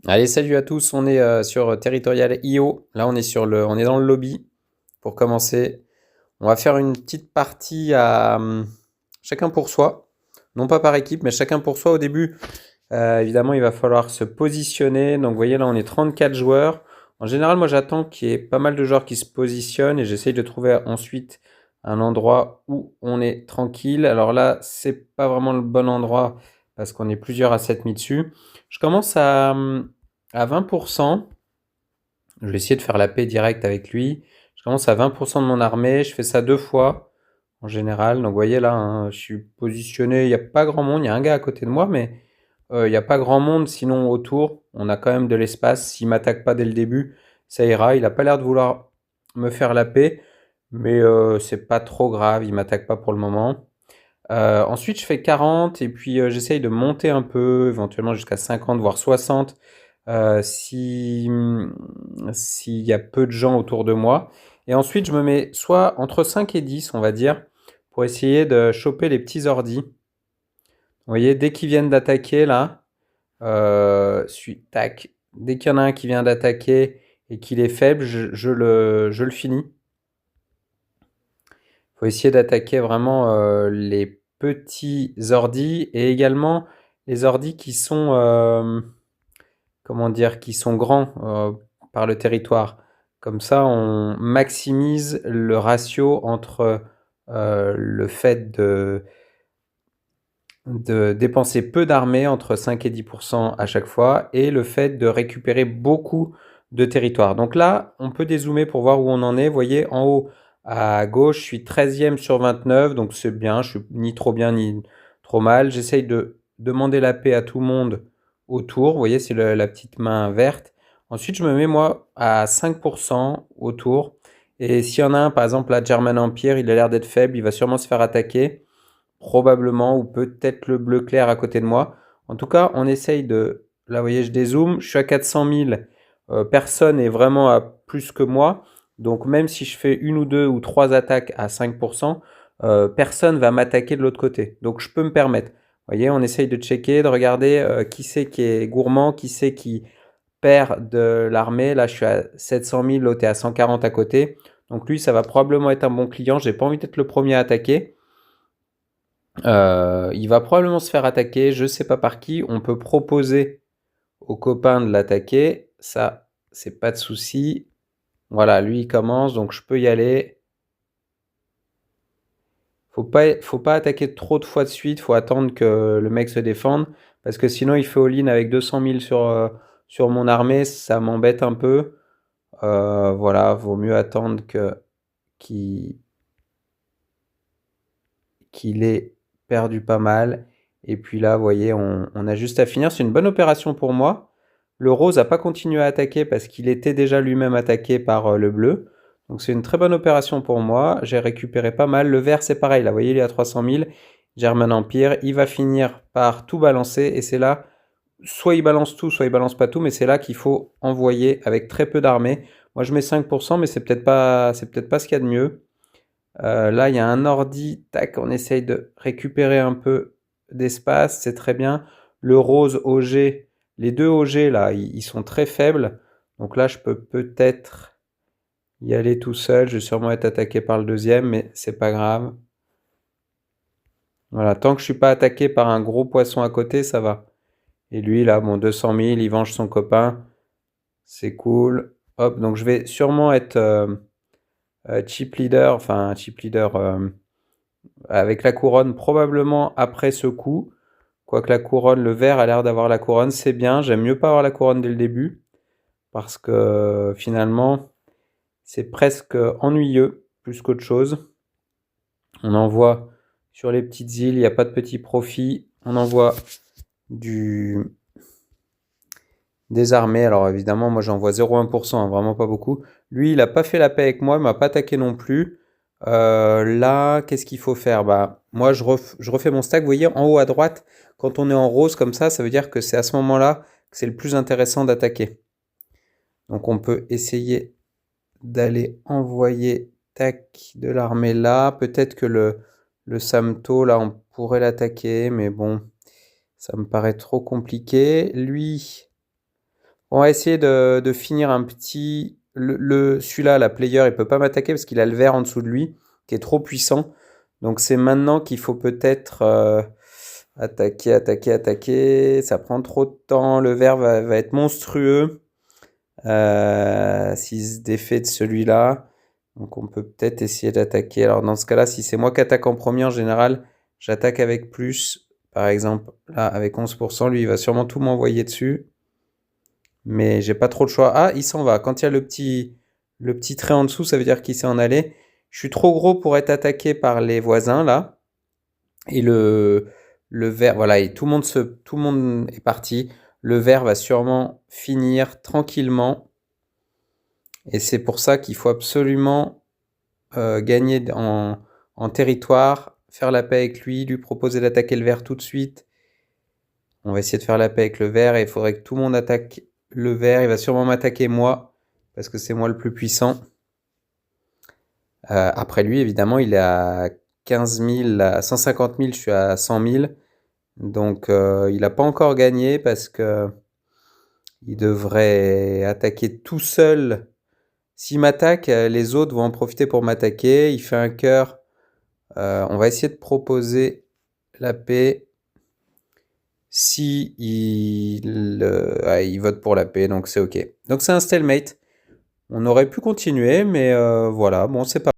Allez, salut à tous, on est sur Territorial IO. Là, on est dans le lobby. Pour commencer, on va faire une petite partie à chacun pour soi. Non pas par équipe, mais chacun pour soi au début. Évidemment, il va falloir se positionner. Donc, vous voyez, là, on est 34 joueurs. En général, moi, j'attends qu'il y ait pas mal de joueurs qui se positionnent et j'essaye de trouver ensuite un endroit où on est tranquille. Alors là, c'est pas vraiment le bon endroit parce qu'on est plusieurs à s'être mis dessus. Je commence à 20%. Je vais essayer de faire la paix directe avec lui. Je commence à 20% de mon armée. Je fais ça 2 fois en général. Donc, vous voyez là, hein, je suis positionné. Il n'y a pas grand monde. Il y a un gars à côté de moi, mais il n'y a pas grand monde. Sinon, autour, on a quand même de l'espace. S'il m'attaque pas dès le début, ça ira. Il n'a pas l'air de vouloir me faire la paix, mais c'est pas trop grave. Il m'attaque pas pour le moment. Ensuite, je fais 40 et puis j'essaye de monter un peu, éventuellement jusqu'à 50, voire 60, si, s'il y a peu de gens autour de moi. Et ensuite, je me mets soit entre 5 et 10, on va dire, pour essayer de choper les petits ordis. Vous voyez, dès qu'ils viennent d'attaquer, là, tac, dès qu'il y en a un qui vient d'attaquer et qu'il est faible, je le finis. Il faut essayer d'attaquer vraiment les petits ordis et également les ordis qui sont, comment dire, qui sont grands par le territoire. Comme ça, on maximise le ratio entre le fait de dépenser peu d'armées, entre 5 et 10% à chaque fois, et le fait de récupérer beaucoup de territoire. Donc là, on peut dézoomer pour voir où on en est. Vous voyez, en haut à gauche, je suis 13e sur 29, donc c'est bien, je suis ni trop bien ni trop mal. J'essaye de demander la paix à tout le monde autour. Vous voyez, c'est la petite main verte. Ensuite, je me mets moi à 5% autour. Et s'il y en a un, par exemple, la German Empire, il a l'air d'être faible, il va sûrement se faire attaquer probablement, ou peut-être le bleu clair à côté de moi. En tout cas, on essaye de... Là, vous voyez, je dézoome, je suis à 400 000, personne n'est vraiment à plus que moi. Donc même si je fais une ou deux ou trois attaques à 5%, personne va m'attaquer de l'autre côté. Donc je peux me permettre. Vous voyez, on essaye de checker, de regarder qui c'est qui est gourmand, qui c'est qui perd de l'armée. Là, je suis à 700 000, l'autre est à 140 à côté. Donc lui, ça va probablement être un bon client. J'ai pas envie d'être le premier à attaquer. Il va probablement se faire attaquer, je sais pas par qui. On peut proposer aux copains de l'attaquer, ça, c'est pas de souci. Voilà, lui il commence, donc je peux y aller. Faut pas attaquer trop de fois de suite, faut attendre que le mec se défende, parce que sinon il fait all-in avec 200 000 sur mon armée, ça m'embête un peu. Voilà, vaut mieux attendre qu'il qu'il ait perdu pas mal. Et puis là, vous voyez, on a juste à finir. C'est une bonne opération pour moi. Le rose n'a pas continué à attaquer parce qu'il était déjà lui-même attaqué par le bleu. Donc c'est une très bonne opération pour moi. J'ai récupéré pas mal. Le vert, c'est pareil. Là, vous voyez, il est à 300 000. German Empire, il va finir par tout balancer. Et c'est là, soit il balance tout, soit il balance pas tout. Mais c'est là qu'il faut envoyer avec très peu d'armée. Moi, je mets 5%, mais c'est peut-être pas ce qu'il y a de mieux. Là, il y a un ordi, tac, on essaye de récupérer un peu d'espace, c'est très bien. Le rose OG, les deux OG là, ils sont très faibles. Donc là, je peux peut-être y aller tout seul. Je vais sûrement être attaqué par le deuxième, mais c'est pas grave. Voilà, tant que je suis pas attaqué par un gros poisson à côté, ça va. Et lui, là, bon, 200 000, il venge son copain. C'est cool. Hop, donc je vais sûrement être chip leader, enfin chip leader avec la couronne probablement après ce coup. Quoique la couronne, le vert a l'air d'avoir la couronne, c'est bien. J'aime mieux pas avoir la couronne dès le début. Parce que finalement, c'est presque ennuyeux plus qu'autre chose. On envoie sur les petites îles, il n'y a pas de petit profit. On envoie du... des armées. Alors évidemment, moi j'envoie 0,1%, hein, vraiment pas beaucoup. Lui, il n'a pas fait la paix avec moi, il m'a pas attaqué non plus. Là, qu'est-ce qu'il faut faire? Bah, moi, je refais mon stack. Vous voyez, en haut à droite, quand on est en rose comme ça veut dire que c'est à ce moment-là que c'est le plus intéressant d'attaquer. Donc, on peut essayer d'aller envoyer tac de l'armée là. Peut-être que le Samto, là, on pourrait l'attaquer, mais bon, ça me paraît trop compliqué. Lui, On va essayer de finir un petit... Celui-là, la player, il peut pas m'attaquer parce qu'il a le vert en dessous de lui, qui est trop puissant. Donc c'est maintenant qu'il faut peut-être attaquer, attaquer, attaquer. Ça prend trop de temps. Le vert va être monstrueux s'il se défait de celui-là. Donc on peut peut-être essayer d'attaquer. Alors dans ce cas-là, si c'est moi qui attaque en premier, en général, j'attaque avec plus. Par exemple, là, avec 11%, lui, il va sûrement tout m'envoyer dessus. Mais j'ai pas trop le choix. Ah, il s'en va. Quand il y a le petit trait en dessous, ça veut dire qu'il s'est en allé. Je suis trop gros pour être attaqué par les voisins, là. Et le vert, voilà, et tout le monde est parti. Le vert va sûrement finir tranquillement. Et c'est pour ça qu'il faut absolument gagner en territoire, faire la paix avec lui, lui proposer d'attaquer le vert tout de suite. On va essayer de faire la paix avec le vert et il faudrait que tout le monde attaque le vert. Il va sûrement m'attaquer moi, parce que c'est moi le plus puissant. Après lui, évidemment, il est à 15 000, à 150 000, je suis à 100 000. Donc il n'a pas encore gagné parce que il devrait attaquer tout seul. S'il m'attaque, les autres vont en profiter pour m'attaquer. Il fait un cœur. On va essayer de proposer la paix. Si il vote pour la paix, donc c'est ok. Donc c'est un stalemate. On aurait pu continuer, mais voilà, bon, c'est pas